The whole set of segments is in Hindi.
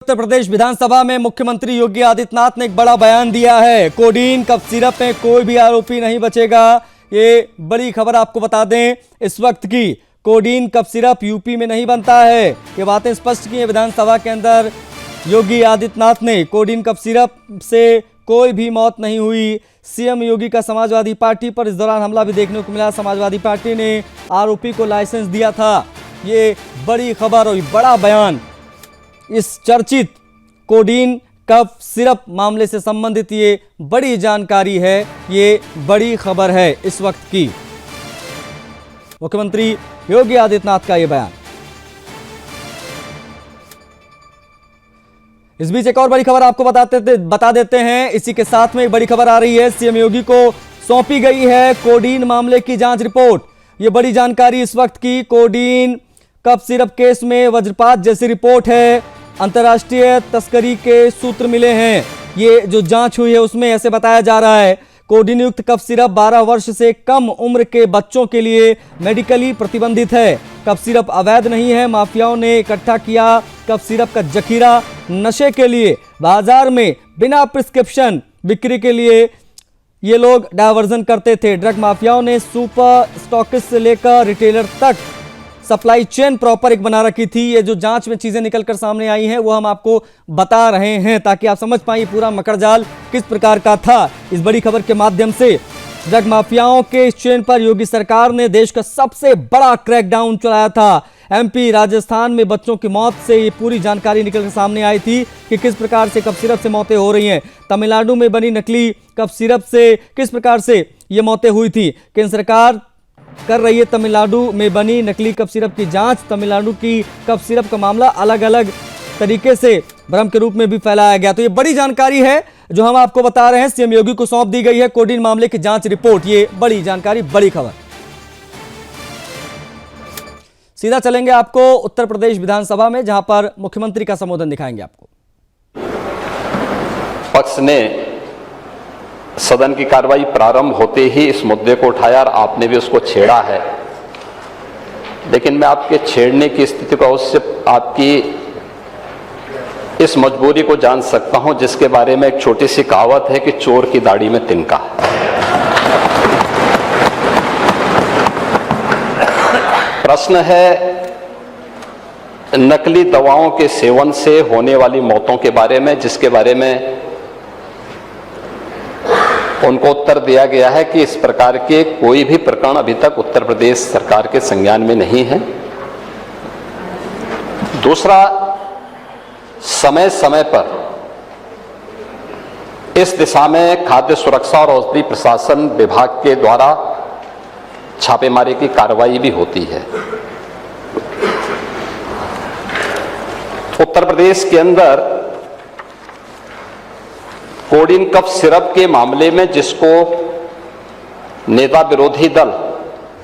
उत्तर प्रदेश विधानसभा में मुख्यमंत्री योगी आदित्यनाथ ने एक बड़ा बयान दिया है। कोडीन कफ सिरप में कोई भी आरोपी नहीं बचेगा। ये बड़ी खबर आपको बता दें इस वक्त की। कोडीन कफ सिरप यूपी में नहीं बनता है। ये बातें स्पष्ट की है विधानसभा के अंदर योगी आदित्यनाथ ने। कोडीन कफ सिरप से कोई भी मौत नहीं हुई। सीएम योगी का समाजवादी पार्टी पर इस दौरान हमला भी देखने को मिला। समाजवादी पार्टी ने आरोपी को लाइसेंस दिया था। ये बड़ी खबर और बड़ा बयान इस चर्चित कोडीन कफ सिरप मामले से संबंधित ये बड़ी जानकारी है। ये बड़ी खबर है इस वक्त की। मुख्यमंत्री योगी आदित्यनाथ का ये बयान। इस बीच एक और बड़ी खबर आपको बता देते हैं। इसी के साथ में एक बड़ी खबर आ रही है। सीएम योगी को सौंपी गई है कोडीन मामले की जांच रिपोर्ट। ये बड़ी जानकारी इस वक्त की। कोडीन कफ सिरप केस में वज्रपात जैसी रिपोर्ट है। अंतर्राष्ट्रीय तस्करी के सूत्र मिले हैं। ये जो जांच हुई है उसमें ऐसे बताया जा रहा है कोडीन युक्त कफ सिरप 12 वर्ष से कम उम्र के बच्चों के लिए मेडिकली प्रतिबंधित है। कफ सिरप अवैध नहीं है। माफियाओं ने इकट्ठा किया कफ सिरप का जखीरा नशे के लिए। बाजार में बिना प्रिस्क्रिप्शन बिक्री के लिए ये लोग डायवर्जन करते थे। ड्रग माफियाओं ने सुपर स्टॉकिस्ट से लेकर रिटेलर तक सप्लाई चेन प्रॉपर एक बना रखी थी। ये जो जांच में चीजें निकलकर सामने आई हैं वो हम आपको बता रहे हैं ताकि आप समझ पाएं पूरा मकड़जाल किस प्रकार का था। इस बड़ी खबर के माध्यम से ड्रग माफियाओं के इस चेन पर योगी सरकार ने देश का सबसे बड़ा क्रैकडाउन चलाया था। एमपी राजस्थान में बच्चों की मौत से ये पूरी जानकारी निकलकर सामने आई थी कि किस प्रकार से कफ सिरप से मौतें हो रही हैं। तमिलनाडु में बनी नकली कफ सिरप से किस प्रकार से ये मौतें हुई थी। केंद्र सरकार कर रही है तमिलनाडु में बनी नकली कफ सिरप की जांच। तमिलनाडु की कफ सिरप का मामला अलग अलग तरीके से भ्रम के रूप में भी फैलाया गया। तो ये बड़ी जानकारी है जो हम आपको बता रहे हैं। सीएम योगी को सौंप दी गई है कोडीन मामले की जांच रिपोर्ट। ये बड़ी जानकारी, बड़ी खबर। सीधा चलेंगे आपको उत्तर प्रदेश विधानसभा में जहां पर मुख्यमंत्री का संबोधन दिखाएंगे आपको। पक्ष ने सदन की कार्रवाई प्रारंभ होते ही इस मुद्दे को उठाया और आपने भी उसको छेड़ा है। लेकिन मैं आपके छेड़ने की स्थिति को उससे आपकी इस मजबूरी को जान सकता हूं जिसके बारे में एक छोटी सी कहावत है कि चोर की दाढ़ी में तिनका। प्रश्न है नकली दवाओं के सेवन से होने वाली मौतों के बारे में, जिसके बारे में उनको उत्तर दिया गया है कि इस प्रकार के कोई भी प्रकरण अभी तक उत्तर प्रदेश सरकार के संज्ञान में नहीं है। दूसरा, समय समय पर इस दिशा में खाद्य सुरक्षा और औषधि प्रशासन विभाग के द्वारा छापेमारी की कार्रवाई भी होती है। उत्तर प्रदेश के अंदर कोडीन कफ सिरप के मामले में जिसको नेता विरोधी दल,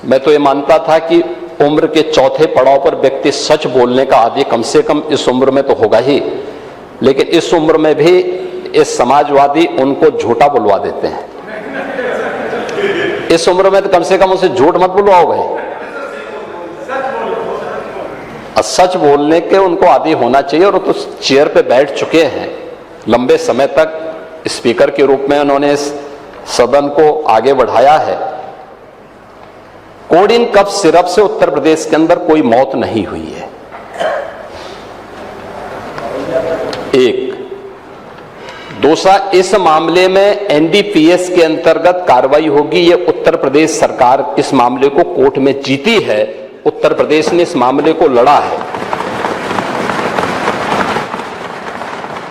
मैं तो ये मानता था कि उम्र के चौथे पड़ाव पर व्यक्ति सच बोलने का आदि कम से कम इस उम्र में तो होगा ही, लेकिन इस उम्र में भी इस समाजवादी उनको झूठा बुलवा देते हैं। इस उम्र में तो कम से कम उसे झूठ मत बुलवाओ भाई। सच बोलने के उनको आदी होना चाहिए और तो चेयर पे बैठ चुके हैं लंबे समय तक। स्पीकर के रूप में उन्होंने इस सदन को आगे बढ़ाया है। कोडीन कफ सिरप से उत्तर प्रदेश के अंदर कोई मौत नहीं हुई है। एक। दूसरा, इस मामले में एनडीपीएस के अंतर्गत कार्रवाई होगी। ये उत्तर प्रदेश सरकार इस मामले को कोर्ट में जीती है। उत्तर प्रदेश ने इस मामले को लड़ा है।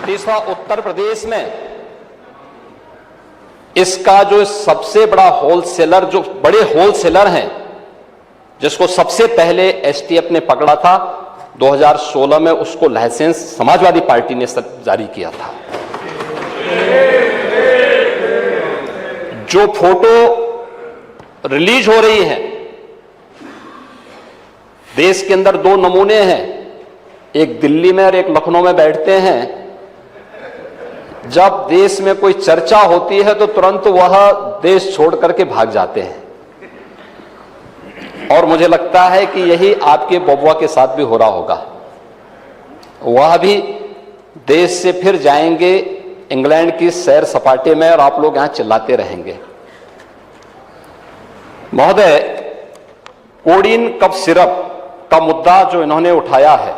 तीसरा, उत्तर प्रदेश में इसका जो सबसे बड़ा होलसेलर, जो बड़े होलसेलर हैं, जिसको सबसे पहले एसटीएफ ने पकड़ा था 2016 में, उसको लाइसेंस समाजवादी पार्टी ने जारी किया था। जो फोटो रिलीज हो रही है देश के अंदर, दो नमूने हैं, एक दिल्ली में और एक लखनऊ में बैठते हैं। जब देश में कोई चर्चा होती है तो तुरंत वह देश छोड़ करके भाग जाते हैं। और मुझे लगता है कि यही आपके बबुआ के साथ भी हो रहा होगा। वह भी देश से फिर जाएंगे इंग्लैंड की सैर सपाटे में और आप लोग यहां चिल्लाते रहेंगे। महोदय, कोडीन कफ सिरप का मुद्दा जो इन्होंने उठाया है,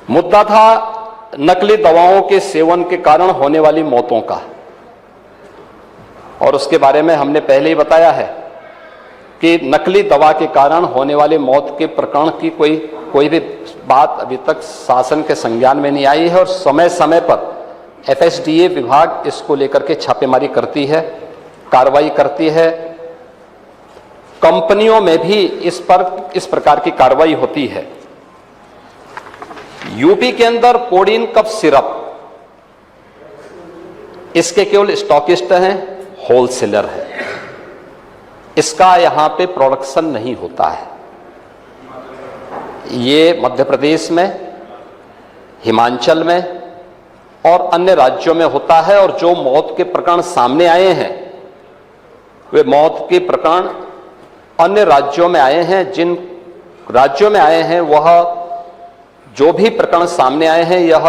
मुद्दा था नकली दवाओं के सेवन के कारण होने वाली मौतों का, और उसके बारे में हमने पहले ही बताया है कि नकली दवा के कारण होने वाले मौत के प्रकरण की कोई भी बात अभी तक शासन के संज्ञान में नहीं आई है, और समय समय पर एफएसडीए विभाग इसको लेकर के छापेमारी करती है, कार्रवाई करती है। कंपनियों में भी इस प्रकार की कार्रवाई होती है। यूपी के अंदर कोडीन कफ सिरप, इसके केवल स्टॉकिस्ट हैं, होलसेलर है, इसका यहां पे प्रोडक्शन नहीं होता है। ये मध्य प्रदेश में, हिमाचल में और अन्य राज्यों में होता है, और जो मौत के प्रकरण सामने आए हैं वे मौत के प्रकरण अन्य राज्यों में आए हैं। जिन राज्यों में आए हैं वह जो भी प्रकरण सामने आए हैं, यह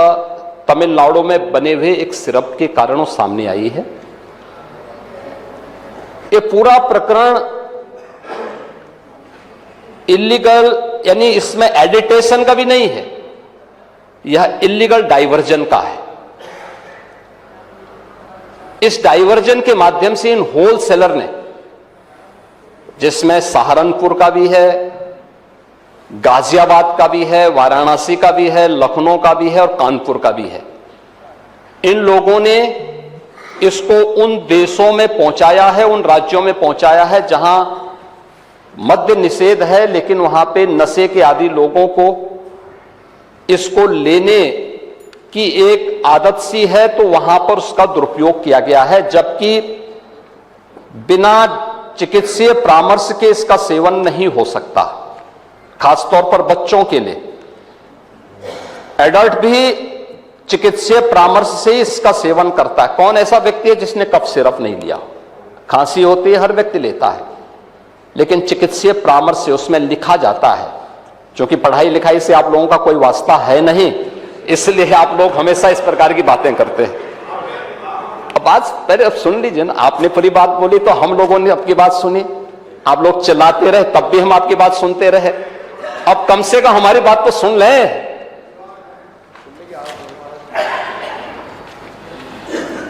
तमिलनाडु में बने हुए एक सिरप के कारणों सामने आई है। ये पूरा प्रकरण इलीगल, यानी इसमें एडिटेशन का भी नहीं है, यह इलीगल डाइवर्जन का है। इस डाइवर्जन के माध्यम से इन होलसेलर ने, जिसमें सहारनपुर का भी है, गाजियाबाद का भी है, वाराणसी का भी है, लखनऊ का भी है और कानपुर का भी है, इन लोगों ने इसको उन देशों में पहुंचाया है, उन राज्यों में पहुंचाया है जहां मद्य निषेध है, लेकिन वहां पे नशे के आदी लोगों को इसको लेने की एक आदत सी है, तो वहां पर उसका दुरुपयोग किया गया है, जबकि बिना चिकित्सीय परामर्श के इसका सेवन नहीं हो सकता, खासतौर पर बच्चों के लिए। एडल्ट भी चिकित्सीय परामर्श से इसका सेवन करता है। कौन ऐसा व्यक्ति है जिसने कफ सिरप नहीं लिया? खांसी होती है, हर व्यक्ति लेता है, लेकिन चिकित्सीय परामर्श से उसमें लिखा जाता है। क्योंकि पढ़ाई लिखाई से आप लोगों का कोई वास्ता है नहीं, इसलिए आप लोग हमेशा इस प्रकार की बातें करते हैं। अब बात पहले अब सुन लीजिए ना, आपने पूरी बात बोली तो हम लोगों ने आपकी बात सुनी, आप लोग चिल्लाते रहे तब भी हम आपकी बात सुनते रहे। अब कम से कम हमारी बात तो सुन लें।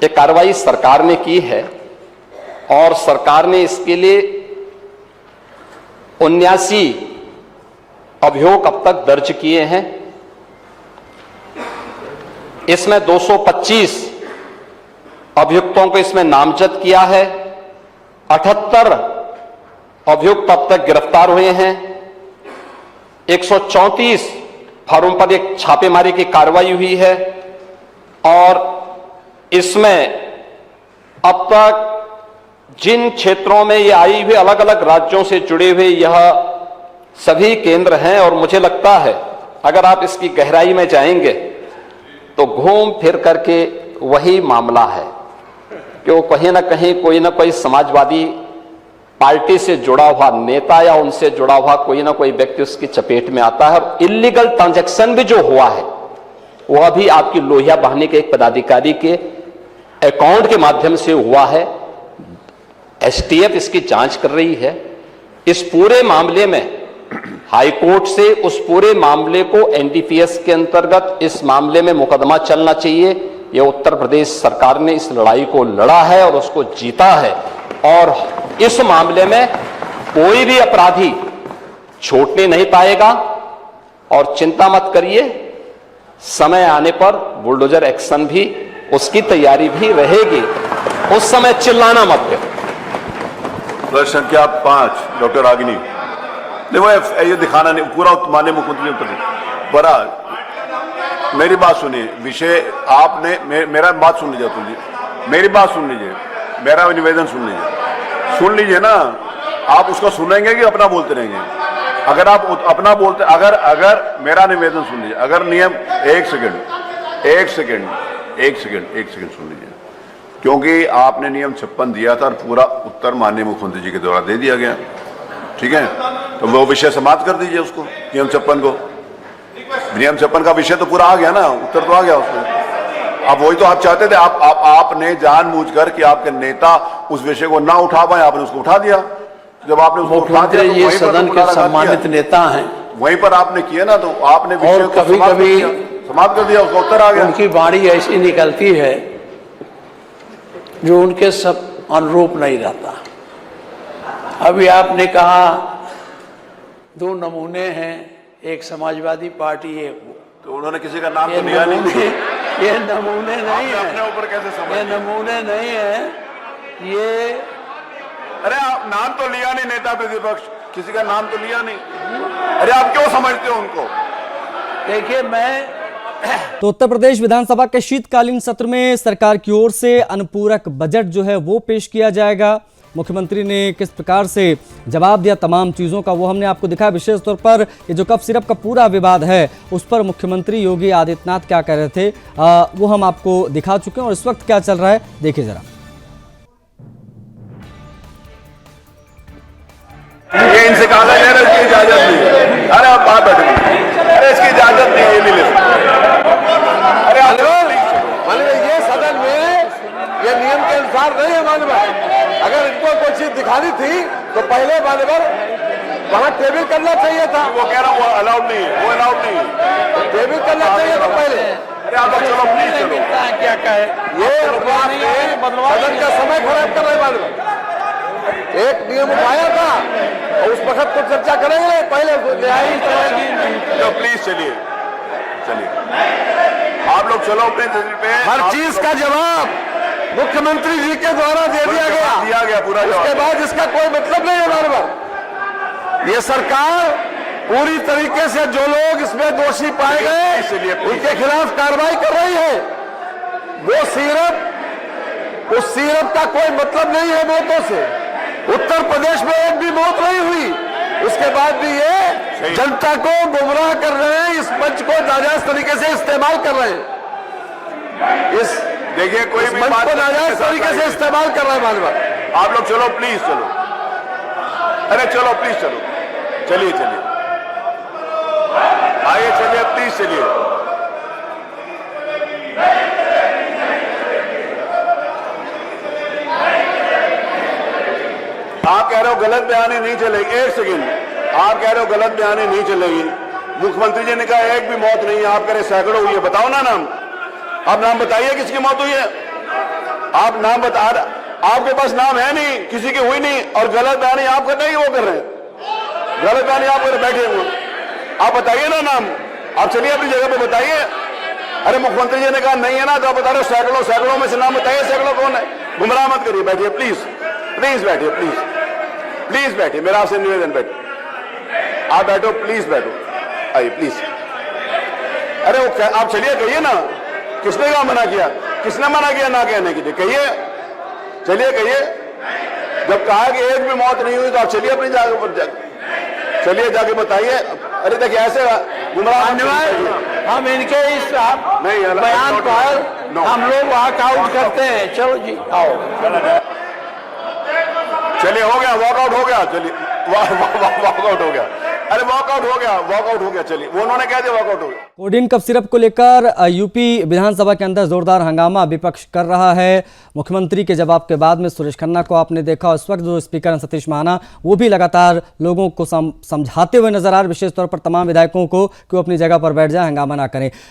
ये कार्रवाई सरकार ने की है और सरकार ने इसके लिए 79 अभियोग अब तक दर्ज किए हैं। इसमें 225 अभियुक्तों को इसमें नामजद किया है, 78 अभियुक्त अब तक गिरफ्तार हुए हैं, 134 फर्म पर एक छापेमारी की कार्रवाई हुई है, और इसमें अब तक जिन क्षेत्रों में ये आई हुई अलग अलग राज्यों से जुड़े हुए यह सभी केंद्र हैं, और मुझे लगता है अगर आप इसकी गहराई में जाएंगे तो घूम फिर करके वही मामला है कि वो कहीं ना कहीं कोई ना कोई समाजवादी पार्टी से जुड़ा हुआ नेता या उनसे जुड़ा हुआ कोई ना कोई व्यक्ति उसकी चपेट में आता है। और इलीगल ट्रांजैक्शन भी जो हुआ है वह भी आपकी लोहिया बहाने के एक पदाधिकारी के अकाउंट के माध्यम से हुआ है। एसटीएफ इसकी जांच कर रही है। इस पूरे मामले में हाईकोर्ट से उस पूरे मामले को एनडीपीएस के अंतर्गत इस मामले में मुकदमा चलना चाहिए। यह उत्तर प्रदेश सरकार ने इस लड़ाई को लड़ा है और उसको जीता है, और इस मामले में कोई भी अपराधी छूटने नहीं पाएगा। और चिंता मत करिए, समय आने पर बुलडोजर एक्शन भी, उसकी तैयारी भी रहेगी, उस समय चिल्लाना मत करो। प्रश्न संख्या 5 डॉक्टर रागिनी। देखो ये दिखाना नहीं, पूरा माननीय मुख्यमंत्री उत्तर बड़ा। मेरी बात सुनिए, विषय आपने मेरा बात सुन लीजिए, तुम जी मेरी बात सुन लीजिए, मेरा निवेदन सुन लीजिए ना। आप उसको सुनेंगे कि अपना बोलते रहेंगे? अगर आप अपना बोलते, अगर मेरा निवेदन सुन लीजिए, अगर नियम एक सेकंड सुन लीजिए, क्योंकि आपने नियम 56 दिया था और पूरा उत्तर माननीय मुख्यमंत्री जी के द्वारा दे दिया गया, ठीक है? तो वो विषय समाप्त कर दीजिए उसको, नियम 56 को। नियम 56 का विषय तो पूरा आ गया ना, उत्तर तो आ गया उसमें। अब वही तो आप चाहते थे, आपने जानबूझकर कि आपके नेता उस विषय को ना उठा पाए, आपने उसको उठा दिया। जब आपने उसको उठा दिया तो ये वहीं पर सदन तो के सम्मानित नेता हैं, वहीं पर आपने किया ना, तो आपने विषय को समाप्त कर दिया, उसका उत्तर आ गया। उनकी वाणी ऐसी निकलती है जो उनके सब अनुरूप नहीं रहता। अभी आपने कहा 2 नमूने हैं, एक समाजवादी पार्टी, एक तो उन्होंने किसी का नाम तो लिया नहीं। ये नमूने नहीं है, अपने ऊपर कैसे समझ? ये नमूने नहीं है, ये अरे आप नाम तो लिया नहीं, नेता प्रतिपक्ष किसी का नाम तो लिया नहीं। अरे आप क्यों समझते हो उनको? देखिए मैं तो उत्तर प्रदेश विधानसभा के शीतकालीन सत्र में सरकार की ओर से अनुपूरक बजट जो है वो पेश किया जाएगा। मुख्यमंत्री ने किस प्रकार से जवाब दिया तमाम चीज़ों का वो हमने आपको दिखाया। विशेष तौर पर ये जो कफ सिरप का पूरा विवाद है उस पर मुख्यमंत्री योगी आदित्यनाथ क्या कह रहे थे वो हम आपको दिखा चुके हैं, और इस वक्त क्या चल रहा है देखिए जरा। ये इनसे कहा था यार इसकी इजाजत नहीं है। अरे आप बात बैठे, अरे इसकी इजाजत नहीं है, ये नहीं ले सकते। अरे मालूम है ये सदन में ये नियम के अनुसार नहीं है। मालूम है अगर इनको कोई चीज दिखानी थी तो पहले मालूम वहाँ टेबल करना चाहिए था। वो कह रहा हूँ वो अलाउड नहीं है, वो अलाउड नहीं है, टेबल करना चाहिए था पहले। अरे आप चलो प्लीज चलो। क्या कहे, ये सदन का समय खराब कर रहे हैं। मालूम है एक नियम उठाया था और उस वक्त को चर्चा करेंगे, पहले तो प्लीज चलिए आप लोग चलो अपने पे। हर चीज का जवाब मुख्यमंत्री जी के द्वारा दे दिया गया पूरा। उसके बाद इसका कोई मतलब नहीं है। बार ये सरकार पूरी तरीके से जो लोग इसमें दोषी पाए गए उनके खिलाफ कार्रवाई कर रही है। वो सिर्फ उस सिरप का कोई मतलब नहीं है मौतों से। उत्तर प्रदेश में एक भी मौत नहीं हुई, उसके बाद भी ये जनता को गुमराह कर रहे हैं, इस मंच को नाजायज तरीके से इस्तेमाल कर रहे हैं। इस देखिए कोई भी मंच को नाजायज तरीके से इस्तेमाल कर रहे हैं। मालूम आप लोग चलो प्लीज चलो, अरे चलो प्लीज चलो, चलिए आइए चलिए प्लीज चलिए। आप कह रहे हो गलत बयानी नहीं चलेगी, एक सेकेंड, आप कह रहे हो गलत बयानी नहीं चलेगी। मुख्यमंत्री जी ने कहा एक भी मौत नहीं है, आप कह रहे सैकड़ों हुई है। बताओ ना नाम, आप नाम बताइए किसकी मौत हुई है। आप नाम बता, आपके पास नाम है नहीं, किसी की हुई नहीं, और गलत बयानी आप कर रहे हैं, वो कर रहे हैं। गलत बयानी आप कर बैठे हुए, आप बताइए ना नाम, आप चलिए अपनी जगह पे बताइए। अरे मुख्यमंत्री जी ने कहा नहीं है ना, तो आप बता रहे हो सैकड़ों, सैकड़ों में से नाम बताइए, सैकड़ों कौन है। गुमराह मत करिए, बैठिए प्लीज, प्लीज बैठिए, प्लीज बैठिए, मेरा आपसे निवेदन, बैठिए, आप बैठो, प्लीज बैठो, आइए प्लीज। अरे वो आप चलिए कहिए ना, किसने कहा मना किया, किसने मना किया ना कहने के लिए, कहिए, चलिए कहिए। जब कहा कि एक भी मौत नहीं हुई तो आप चलिए अपनी जगह पर, चलिए जाके बताइए। अरे देखिए ऐसे गुमराह हम इनके इस बयान पर हम लोग वॉकआउट करते हैं। चलो जी आओ, चलिए हो गया, वॉकआउट हो गया, चलिए वॉकआउट हो गया। अरे वॉकआउट हो गया, चलिए वो उन्होंने कह दिया वॉकआउट हो गया। कोडीन कफ सिरप को लेकर यूपी विधानसभा के अंदर जोरदार हंगामा विपक्ष कर रहा है। मुख्यमंत्री के जवाब के बाद में सुरेश खन्ना को आपने देखा, उस वक्त जो स्पीकर हैं सतीश महाना, वो भी लगातार लोगों को समझाते हुए नजर आ रहे, विशेष तौर पर तमाम विधायकों को कि वो अपनी जगह पर बैठ जाए, हंगामा ना करें।